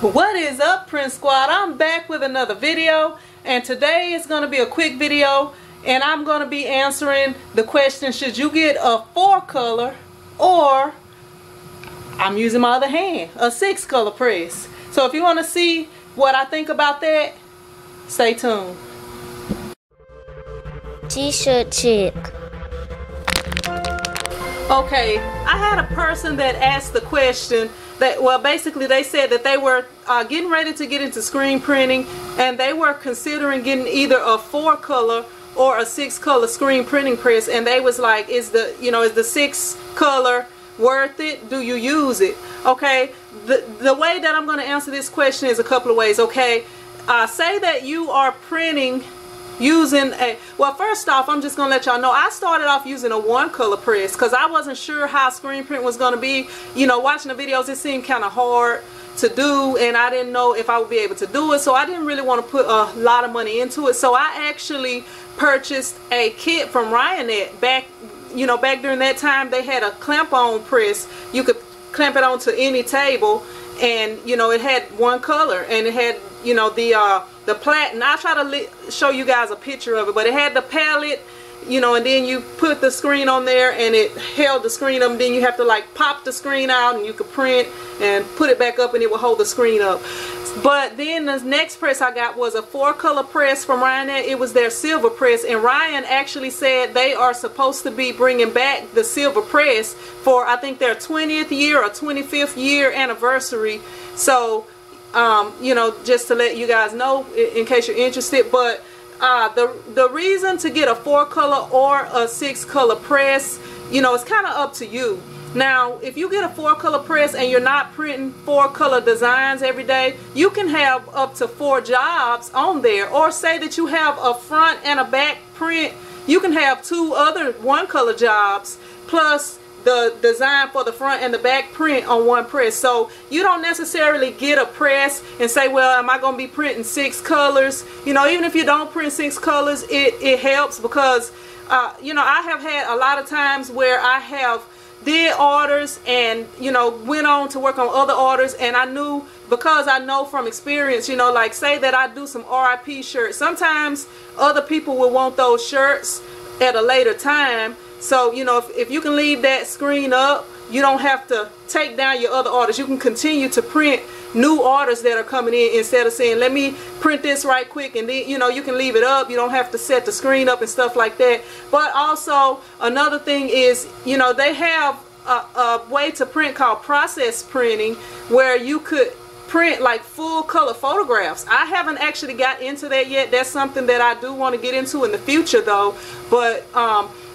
What is up, Print Squad? I'm back with another video, and today is going to be a quick video, and I'm going to be answering the question, should you get a 4-color or, I'm using my other hand, a 6-color press. So if you want to see what I think about that, stay tuned. T-shirt chick. Okay, I had a person that asked the question that, well, basically they said that they were getting ready to get into screen printing, and they were considering getting either a 4-color or a 6-color screen printing press, and they was like, is the 6-color worth it? Do you use it? Okay, the way that I'm going to answer this question is a couple of ways. Okay, say that you are printing using a, well, first off, I'm just gonna let y'all know I started off using a 1-color press because I wasn't sure how screen print was gonna be. You know, watching the videos, it seemed kind of hard to do, and I didn't know if I would be able to do it, so I didn't really want to put a lot of money into it. So I actually purchased a kit from Ryonet back during that time. They had a clamp-on press. You could clamp it onto any table, and it had 1 color, and it had the platen. I'll try to show you guys a picture of it, but it had the palette, and then you put the screen on there and it held the screen up, and then you have to like pop the screen out and you could print and put it back up and it will hold the screen up. But then the next press I got was a 4-color press from Ryonet. It was their silver press, and Ryan actually said they are supposed to be bringing back the silver press for, I think, their 20th year or 25th year anniversary. So just to let you guys know in case you're interested. But the reason to get a 4-color or a 6-color press, it's kind of up to you. Now, if you get a 4-color press and you're not printing 4-color designs every day, you can have up to 4 jobs on there. Or say that you have a front and a back print, you can have 2 other 1-color jobs plus the design for the front and the back print on 1 press. So you don't necessarily get a press and say, well, am I going to be printing 6 colors? Even if you don't print 6 colors, it helps because I have had a lot of times where I have did orders and went on to work on other orders, and I knew, because I know from experience, like say that I do some RIP shirts, sometimes other people will want those shirts at a later time. So if you can leave that screen up, you don't have to take down your other orders. You can continue to print new orders that are coming in instead of saying, let me print this right quick, and then you can leave it up. You don't have to set the screen up and stuff like that. But also another thing is, they have a way to print called process printing, where you could print like full color photographs. I haven't actually got into that yet. That's something that I do want to get into in the future though. But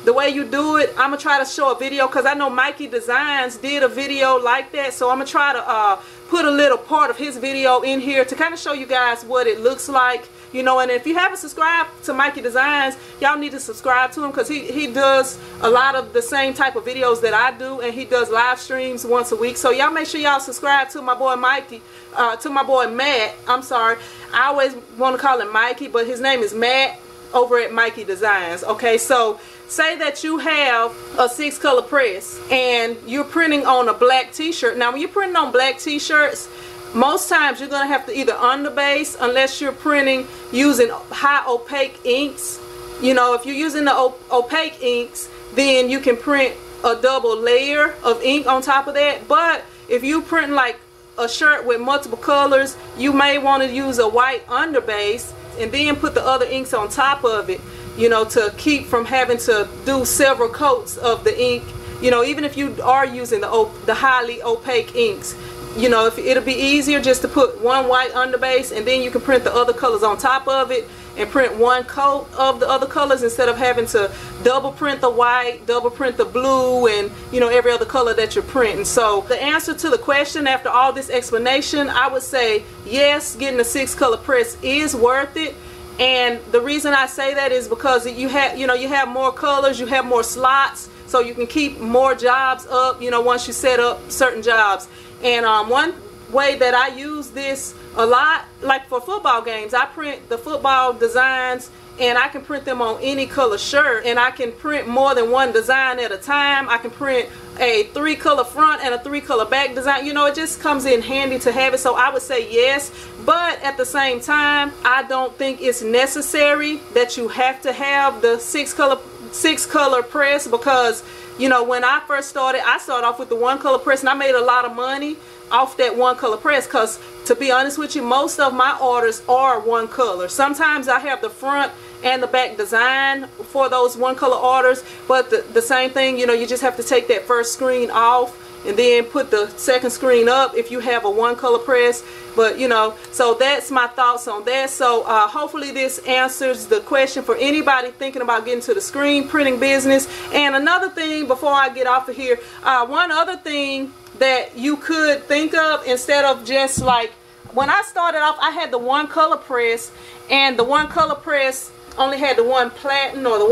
the way you do it, I'm gonna try to show a video, because I know Mikey Designs did a video like that, so I'm gonna try to put a little part of his video in here to kind of show you guys what it looks like. And if you haven't subscribed to Mikey Designs, y'all need to subscribe to him, because he does a lot of the same type of videos that I do, and he does live streams once a week. So y'all make sure y'all subscribe to my boy Mikey, to my boy Matt. I'm sorry, I always want to call him Mikey, but his name is Matt over at Mikey Designs. Okay, so say that you have a 6-color press and you're printing on a black t-shirt. Now when you're printing on black t-shirts, most times you're going to have to either underbase, unless you're printing using high opaque inks. If you're using the opaque inks, then you can print a double layer of ink on top of that. But if you print like a shirt with multiple colors, you may want to use a white underbase and then put the other inks on top of it, to keep from having to do several coats of the ink. Even if you are using the highly opaque inks, if it'll be easier just to put one white underbase, and then you can print the other colors on top of it and print 1 coat of the other colors, instead of having to double print the white, double print the blue, and every other color that you're printing. So the answer to the question, after all this explanation, I would say yes, getting a 6-color press is worth it. And the reason I say that is because you have more colors, you have more slots, so you can keep more jobs up, once you set up certain jobs. And one way that I use this a lot, like for football games, I print the football designs, and I can print them on any color shirt, and I can print more than 1 design at a time. I can print a 3-color front and a 3-color back design, you know, it just comes in handy to have it. So I would say yes, but at the same time, I don't think it's necessary that you have to have the 6-color press, because you know, when I first started, I started off with the 1-color press, and I made a lot of money off that 1-color press, because to be honest with you, most of my orders are 1 color. Sometimes I have the front and the back design for those 1-color orders, but the same thing, you know, you just have to take that first screen off and then put the second screen up if you have a 1-color press. But you know, so that's my thoughts on that. So hopefully this answers the question for anybody thinking about getting to the screen printing business. And another thing before I get off of here, one other thing that you could think of, instead of just like, when I started off, I had the 1-color press, and the 1-color press only had the 1 platen or the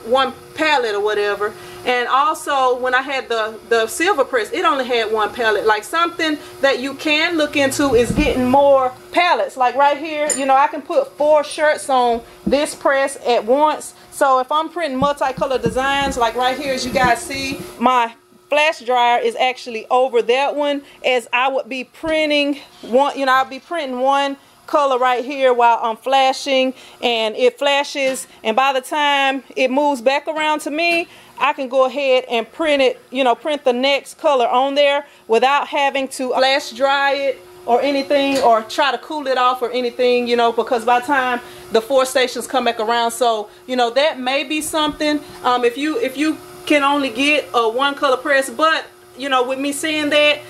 one palette or whatever. And also when I had the silver press, it only had 1 palette. Like, something that you can look into is getting more palettes. Like right here, you know, I can put 4 shirts on this press at once. So if I'm printing multicolor designs, like right here, as you guys see, my flash dryer is actually over that one, as I would be printing one, you know, I'll be printing 1 color right here while I'm flashing, and it flashes, and by the time it moves back around to me, I can go ahead and print it, you know, print the next color on there without having to flash dry it or anything, or try to cool it off or anything, you know, because by the time the 4 stations come back around. So you know, that may be something if you can only get a 1-color press. But you know, with me saying that,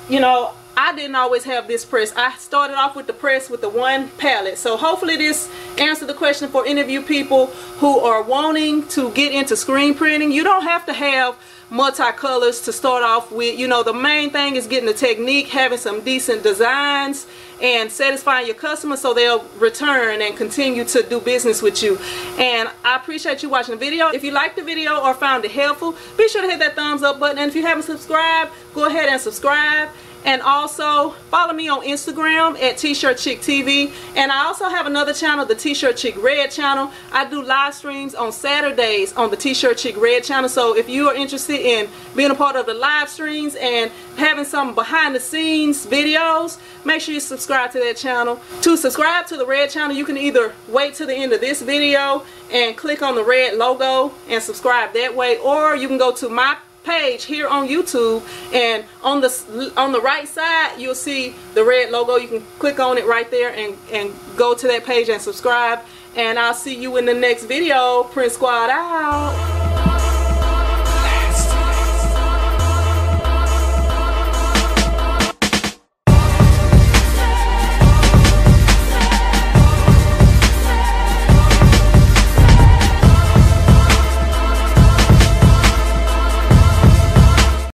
you know, I didn't always have this press. I started off with the press with the 1 palette. So hopefully this answered the question for any of you people who are wanting to get into screen printing. You don't have to have multicolors to start off with. You know, the main thing is getting the technique, having some decent designs, and satisfying your customers so they'll return and continue to do business with you. And I appreciate you watching the video. If you liked the video or found it helpful, be sure to hit that thumbs up button. And if you haven't subscribed, go ahead and subscribe. And also follow me on Instagram at T-Shirt Chick TV. And I also have another channel, the T-Shirt Chick Red channel. I do live streams on Saturdays on the T-Shirt Chick Red channel. So if you are interested in being a part of the live streams and having some behind the scenes videos, make sure you subscribe to that channel. To subscribe to the red channel, you can either wait till the end of this video and click on the red logo and subscribe that way, or you can go to my page here on YouTube, and on the right side you'll see the red logo. You can click on it right there and go to that page and subscribe. And I'll see you in the next video. Print Squad out.